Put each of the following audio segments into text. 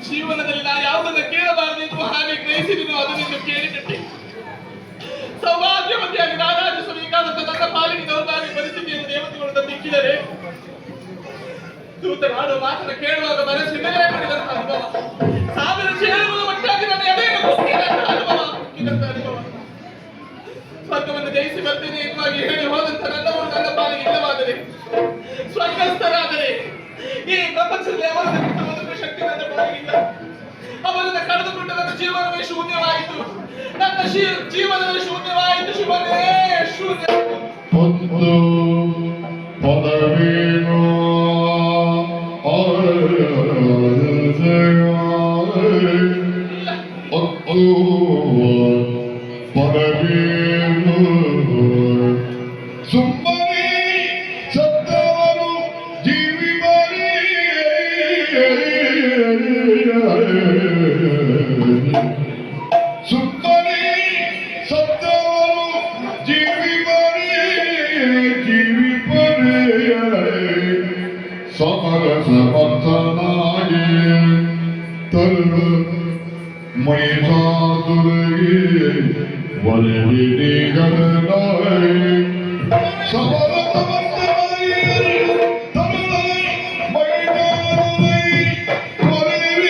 ಜೀವನದಲ್ಲಿ ನಾನು ಯಾವುದನ್ನು ಕೇಳಬಾರದೆಂದು ಹಾಗೆ ಗ್ರಹಿಸಿದೆನೋ ಅದನ್ನು ಕೇಳಿಬಿಟ್ಟೆ. ಸೌಭಾಗ್ಯವತಿಯಾಗಿ ರಾಜಾಜಿಸಬೇಕಾದಂತ ನನ್ನ ಪಾಲಿಗೆ ದೌರ್ಭಾಗ್ಯ ಪರಿಸ್ಥಿತಿಯನ್ನು ದೇವತೆಗಳು ತಂದಿಕ್ಕಿದರೆ ದೂತನಾಡುವ ಮಾತನ್ನು ಕೇಳುವಾಗ ಮನಸ್ಸಿನಲ್ಲೇ ಪಡೆದಂತ ಅನುಭವ, ಸಾವಿರ ಚೇಳುಗಳು ಒಟ್ಟಾಗಿ ನನ್ನ ಎದೆಯನ್ನು ಕುಸಿದಂತ ಅನುಭವ. ಸ್ವರ್ಗವನ್ನು ಜಯಿಸಿ ಬರ್ತೇನೆ ಎನ್ನುವಾಗಿ ಹೇಳಿ ಹೋದಂತ ನನ್ನವರು ನನ್ನ ಪಾಲಿಗೆ ಇಲ್ಲವಾದರೆ, ಸ್ವರ್ಗಸ್ಥರಾದರೆ ಈ ಪ್ರಪಂಚದಲ್ಲಿ ಅವರನ್ನು ಬಿಟ್ಟು ಒಂದು ಶಕ್ತಿ ನನ್ನ ಪಾಲಿಗಿಲ್ಲ. ಅವರನ್ನು ಕಳೆದುಕೊಂಡು ನನ್ನ ಜೀವನವೇ ಶೂನ್ಯವಾಯಿತು. ನನ್ನ ಜೀವನವೇ ಶೂನ್ಯವಾಯಿತು. ಶಿವನೇ ಶೂನ್ಯ. ಪದವೇನು ಪದವೇನು ಸುಮ್ಮನೆ ಸತ್ತವರು ಜೀವಿ ಬರೀ ಸುಮ್ಮನೆ ಸತ್ತವರು ಜೀವಿ ಬರೀ ಜೀವಿ ಬರೀ ಸಮರಸ ಭಕ್ತನಾಗಿ ತರು ಮಹಿಷಾಸುರಗೆ ಒಲಿವಿನಿಗನಾಯಿ ಸಮರಸ ಭಕ್ತನಾಗಿ ತರುಣೈ ಮಹಿಷಾಸುರೈ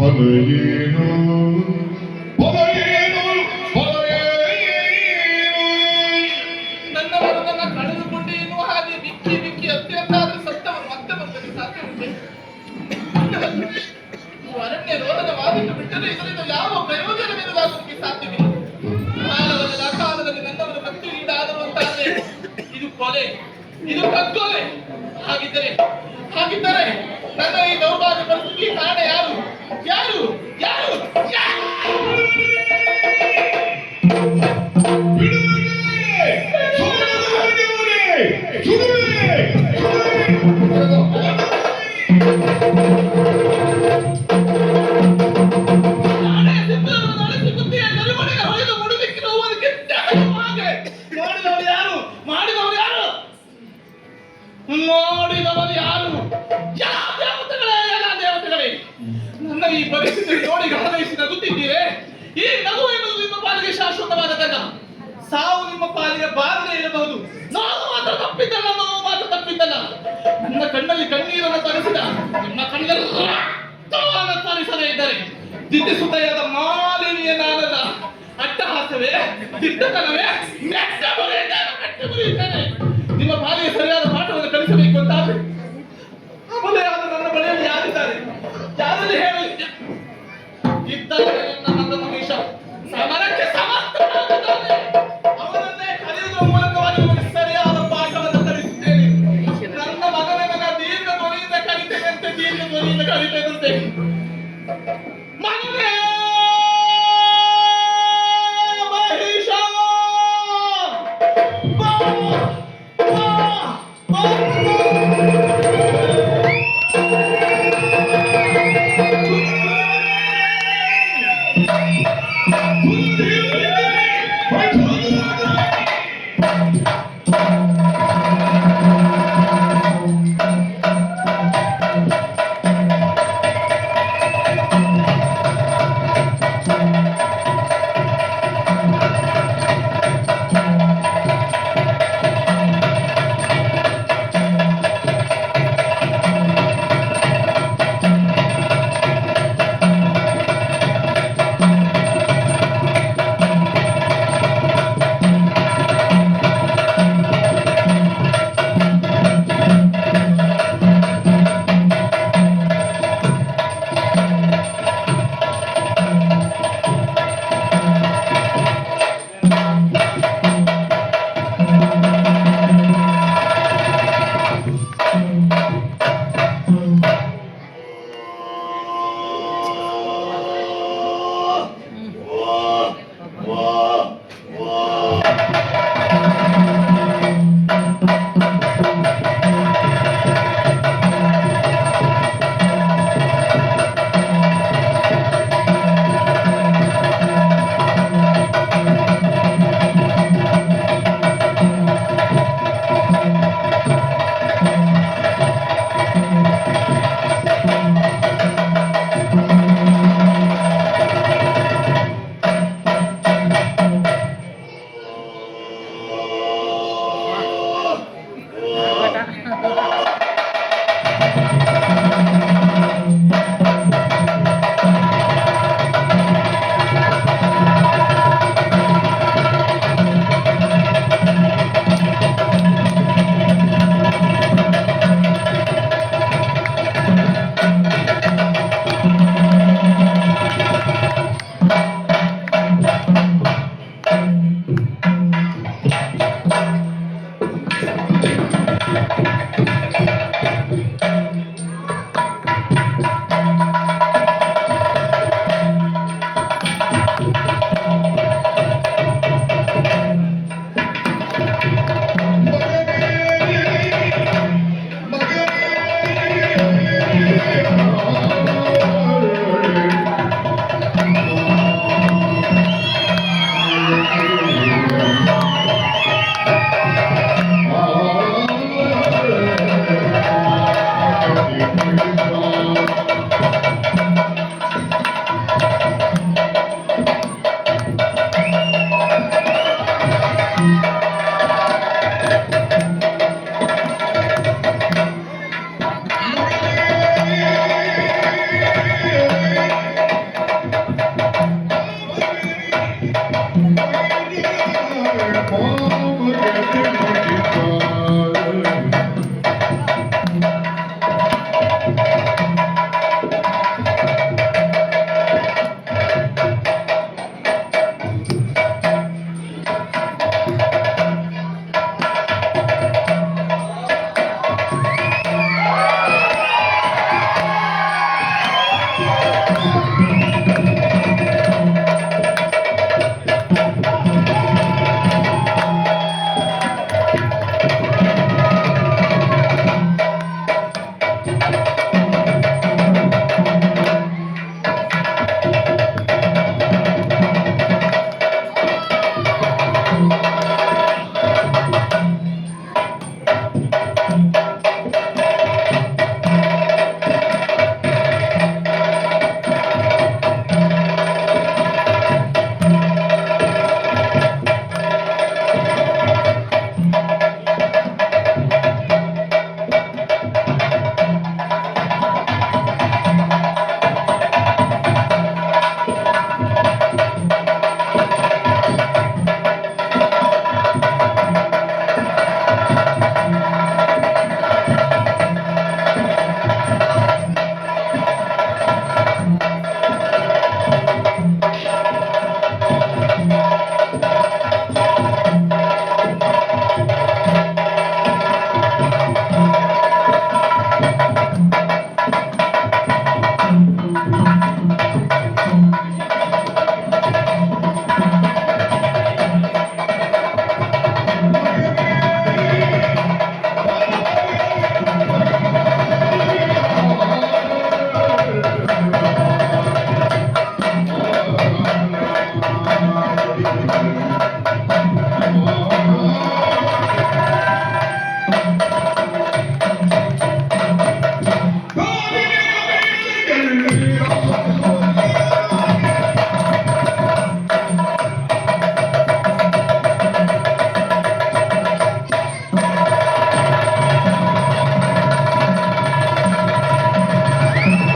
ಒಲಿವಿ ಅದಗಳ ನನ್ನವರನ್ನ ಕಳೆದುಕೊಂಡೆ ಎನ್ನುವ ಹಾಗೆ ಬಿಕ್ಕಿ ಬಿಕ್ಕಿ ಅತ್ಯಂತ ಸತ್ತವರು ಮತ್ತೆ ಬರ್ತದೆ ಸಾಧ್ಯವಿದೆ. ಅರಣ್ಯ ರೋಧದ ವಾದಿಟ್ಟು ಬಿಟ್ಟರೆ ಇದರಿಂದ ಯಾವ ಪ್ರಯೋಜನವಿರುವುದಾಗುವುದಕ್ಕೆ ಸಾಧ್ಯವಿಲ್ಲ. ಕಾಲವಲ್ಲದ ಕಾಲದಲ್ಲಿ ನನ್ನವರು ಮೃತ್ಯುಗೀಡಾದರು ಅಂತಾದರೆ ಇದು ಕೊಲೆ, ಇದು ಕಗ್ಗೊಲೆ. ಹಾಗಿದ್ದರೆ ನನ್ನ ಈ ದೌರ್ಭಾಗ್ಯ ಪರಿಸ್ಥಿತಿ ಕಾರಣ ಯಾರು ಯಾರು ಯಾರು ಯಾರು? ಮಾಡಿದವರು ಯಾರು? ದೇವತೆಗಳೇ, ನನ್ನ ಈ ಪರಿಸ್ಥಿತಿ ನೋಡಿ ಗಮನಿಸಿ ನಗುತ್ತಿದ್ದೀರೆ. ಈ ನಗು ಎನ್ನುವುದು ನಿಮ್ಮ ಪಾಲಿಗೆ ಶಾಶ್ವತವಾದದಲ್ಲ. ಸಾವು ನಿಮ್ಮ ಪಾಲಿಗೆ ಬಾರದೇ ಇರಬಹುದು. ನಾವು ಮಾತ್ರ ತಪ್ಪಿದ್ದಲ್ಲ, ನನ್ನ ಕಣ್ಣಲ್ಲಿ ಕಣ್ಣೀರನ್ನು ತರಿಸಿದ ನಿಮ್ಮ ಕಣ್ಣಲ್ಲಿ ರಕ್ತವನ್ನು ತರಿಸದೇ ಇದ್ದರೆ ದಿಟ್ಟಿಸುತ್ತಾದ ಮಾಲಿನ್ಯ ನಾನಲ್ಲ. ಅಟ್ಟಹಾಸವೇ, ದಿಟ್ಟತನವೇ, ಮೆಟ್ಟ ಮುರಿಯುತ್ತೇನೆ. ನಿಮ್ಮ ಪಾಲಿಗೆ ಸರಿಯಾದ ಪಾಠವನ್ನು ಕಲಿಸಬೇಕು ಅಂತಾದ್ರೆ ಅವಲೇ ಆದ ನನ್ನ ಬಳಿಯಲ್ಲಿ ಯಾರಿದ್ದಾರೆ? ಯಾರಲ್ಲಿ ಹೇಳಲಿ ಇದ್ದಾರೆ? ನನ್ನ ಮಹೇಶ ಸಮರಕ್ಕೆ ಸಮರ್ಥನಾಗಿದ್ದಾನೆ. ಅವನನ್ನೇ ಕರೆಯುವ ಮೂಲಕವಾಗಿ ನಿಮಗೆ ಸರಿಯಾದ ಪಾಠವನ್ನು ಕಲಿಸುತ್ತೇನೆ. ನನ್ನ ಮಗನನ್ನ ದೀರ್ಘ ಧ್ವನಿಯಿಂದ ಕಲಿತೇನೆ ಅಂತ ದೀರ್ಘ ಧ್ವನಿಯಿಂದ ಕಲಿತೇನಂತೆ. ಮಗನೇ ಮಹೇಶ, ಆ